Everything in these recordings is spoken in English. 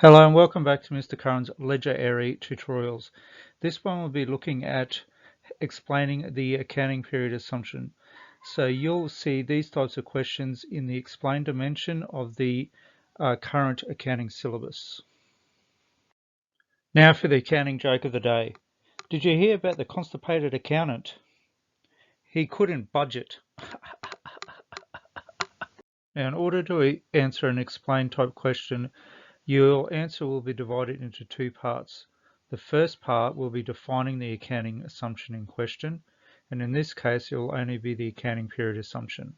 Hello and welcome back to Mr. Curran's Ledger-ary tutorials. This one will be looking at explaining the accounting period assumption. So you'll see these types of questions in the explain dimension of the current accounting syllabus. Now for the accounting joke of the day. Did you hear about the constipated accountant? He couldn't budget. Now in order to answer an explain type question, your answer will be divided into two parts. The first part will be defining the accounting assumption in question, and in this case it will only be the accounting period assumption.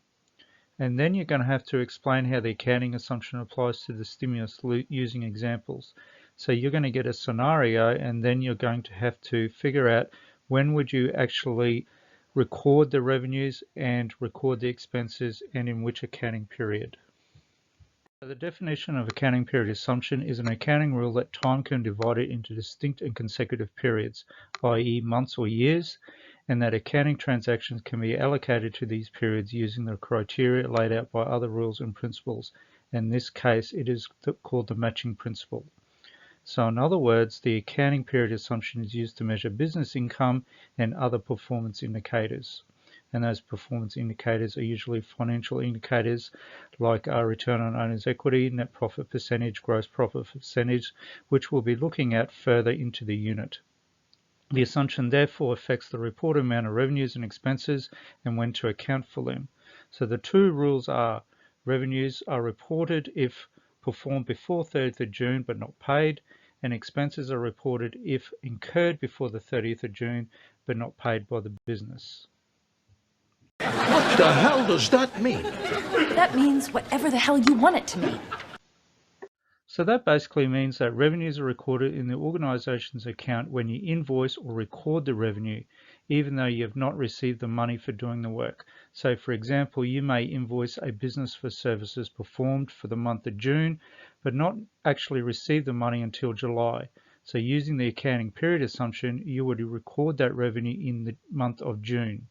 And then you're going to have to explain how the accounting assumption applies to the stimulus using examples. So you're going to get a scenario, and then you're going to have to figure out when would you actually record the revenues and record the expenses, and in which accounting period. The definition of accounting period assumption is an accounting rule that time can be divided into distinct and consecutive periods, i.e. months or years, and that accounting transactions can be allocated to these periods using the criteria laid out by other rules and principles. In this case, it is called the matching principle. So in other words, the accounting period assumption is used to measure business income and other performance indicators. And those performance indicators are usually financial indicators like return on owner's equity, net profit percentage, gross profit percentage, which we'll be looking at further into the unit. The assumption therefore affects the reported amount of revenues and expenses and when to account for them. So the two rules are: revenues are reported if performed before 30th of June but not paid, and expenses are reported if incurred before the 30th of June but not paid by the business. What the hell does that mean? That means whatever the hell you want it to mean. So that basically means that revenues are recorded in the organization's account when you invoice or record the revenue, even though you have not received the money for doing the work. So for example, you may invoice a business for services performed for the month of June, but not actually receive the money until July. So using the accounting period assumption, you would record that revenue in the month of June,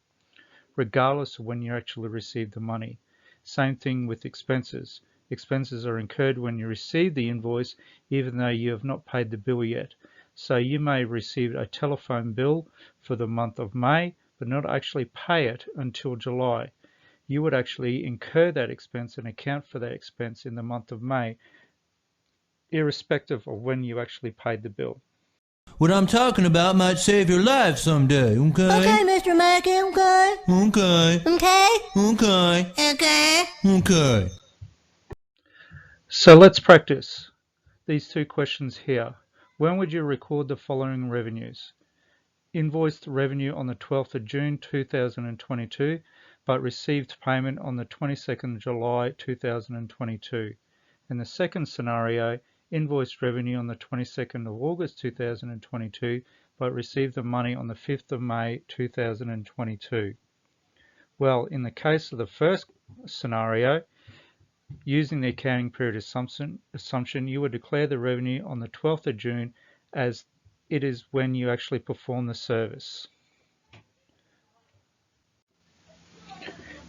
regardless of when you actually receive the money. Same thing with expenses. Expenses are incurred when you receive the invoice, even though you have not paid the bill yet. So you may receive a telephone bill for the month of May, but not actually pay it until July. You would actually incur that expense and account for that expense in the month of May, irrespective of when you actually paid the bill. What I'm talking about might save your life someday, okay? Okay, Mr. Mackey, okay. Okay. Okay? Okay. Okay. Okay. So let's practice these two questions here. When would you record the following revenues? Invoiced revenue on the 12th of June 2022, but received payment on the 22nd of July 2022. And the second scenario, invoiced revenue on the 22nd of August 2022, but received the money on the 5th of May 2022. Well, in the case of the first scenario, using the accounting period assumption, you would declare the revenue on the 12th of June as it is when you actually perform the service.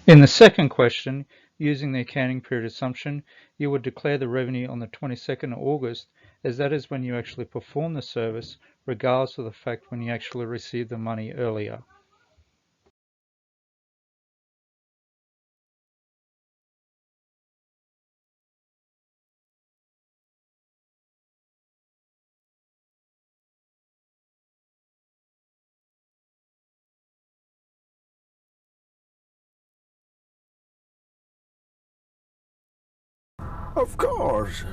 In the second question, using the accounting period assumption, you would declare the revenue on the 22nd of August as that is when you actually perform the service, regardless of the fact when you actually receive the money earlier. Of course.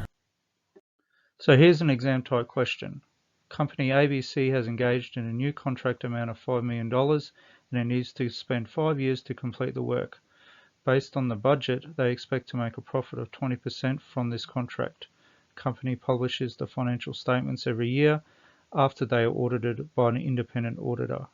So here's an exam type question. Company ABC has engaged in a new contract amount of $5 million and it needs to spend 5 years to complete the work. Based on the budget, they expect to make a profit of 20% from this contract. The company publishes the financial statements every year after they are audited by an independent auditor.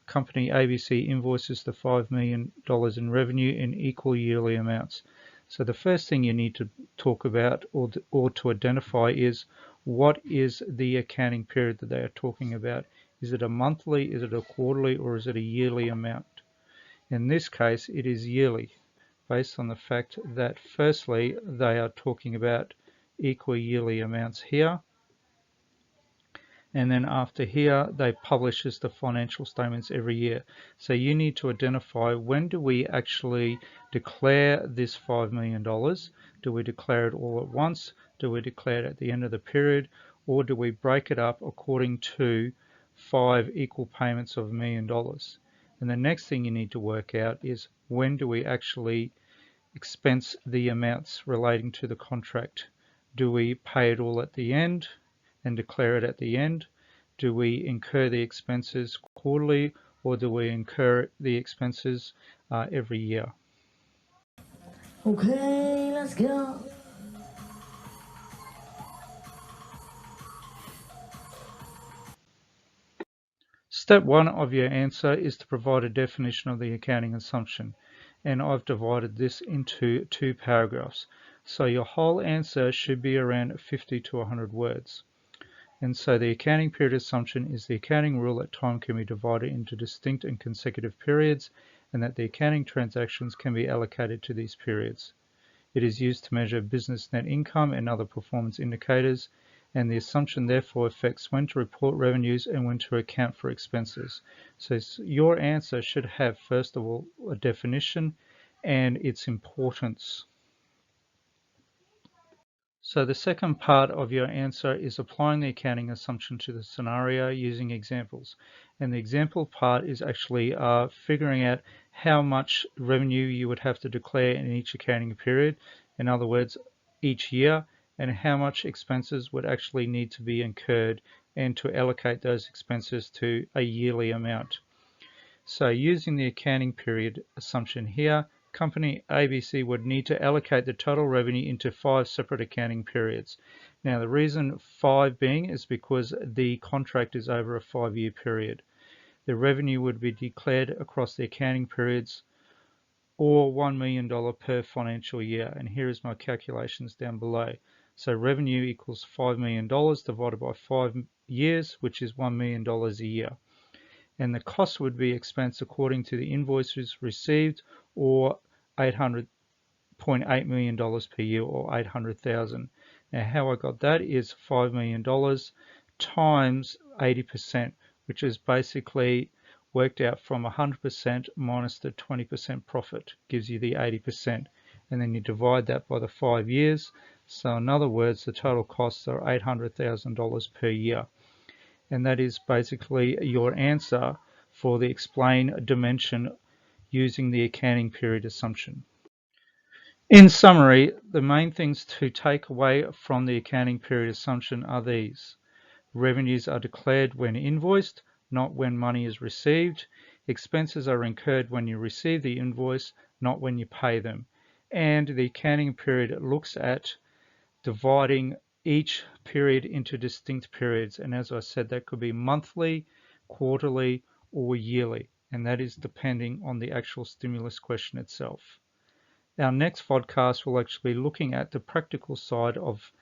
Company ABC invoices the $5 million in revenue in equal yearly amounts. So the first thing you need to talk about or to identify is what is the accounting period that they are talking about. Is it a monthly, is it a quarterly, or is it a yearly amount? In this case, it is yearly, based on the fact that firstly, they are talking about equal yearly amounts here. And then after here, they publishes the financial statements every year. So you need to identify, when do we actually declare this $5 million? Do we declare it all at once? Do we declare it at the end of the period? Or do we break it up according to 5 equal payments of $1 million? And the next thing you need to work out is, when do we actually expense the amounts relating to the contract? Do we pay it all at the end and declare it at the end? Do we incur the expenses quarterly, or do we incur the expenses every year? Okay, let's go. Step 1 of your answer is to provide a definition of the accounting assumption, and I've divided this into 2 paragraphs. So your whole answer should be around 50 to 100 words. And so the accounting period assumption is the accounting rule that time can be divided into distinct and consecutive periods, and that the accounting transactions can be allocated to these periods. It is used to measure business net income and other performance indicators, and the assumption therefore affects when to report revenues and when to account for expenses. So your answer should have, first of all, a definition and its importance. So the second part of your answer is applying the accounting assumption to the scenario using examples. And the example part is actually figuring out how much revenue you would have to declare in each accounting period, in other words, each year, and how much expenses would actually need to be incurred, and to allocate those expenses to a yearly amount. So using the accounting period assumption here, company ABC would need to allocate the total revenue into 5 separate accounting periods. Now the reason 5 being is because the contract is over a 5-year period. The revenue would be declared across the accounting periods, or $1 million per financial year. And here is my calculations down below. So revenue equals $5 million divided by 5 years, which is $1 million a year. And the cost would be expensed according to the invoices received, or $800.8 million per year, or 800,000. Now how I got that is $5 million times 80%, which is basically worked out from 100% minus the 20% profit, gives you the 80%. And then you divide that by the 5 years. So in other words, the total costs are $800,000 per year. And that is basically your answer for the explain dimension using the accounting period assumption. In summary, the main things to take away from the accounting period assumption are these. Revenues are declared when invoiced, not when money is received. Expenses are incurred when you receive the invoice, not when you pay them. And the accounting period looks at dividing each period into distinct periods. And as I said, that could be monthly, quarterly, or yearly. And that is depending on the actual stimulus question itself. Our next podcast will actually be looking at the practical side of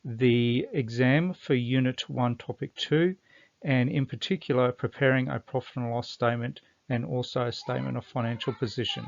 the exam for Unit 1, Topic 2, and in particular preparing a profit and loss statement and also a statement of financial position.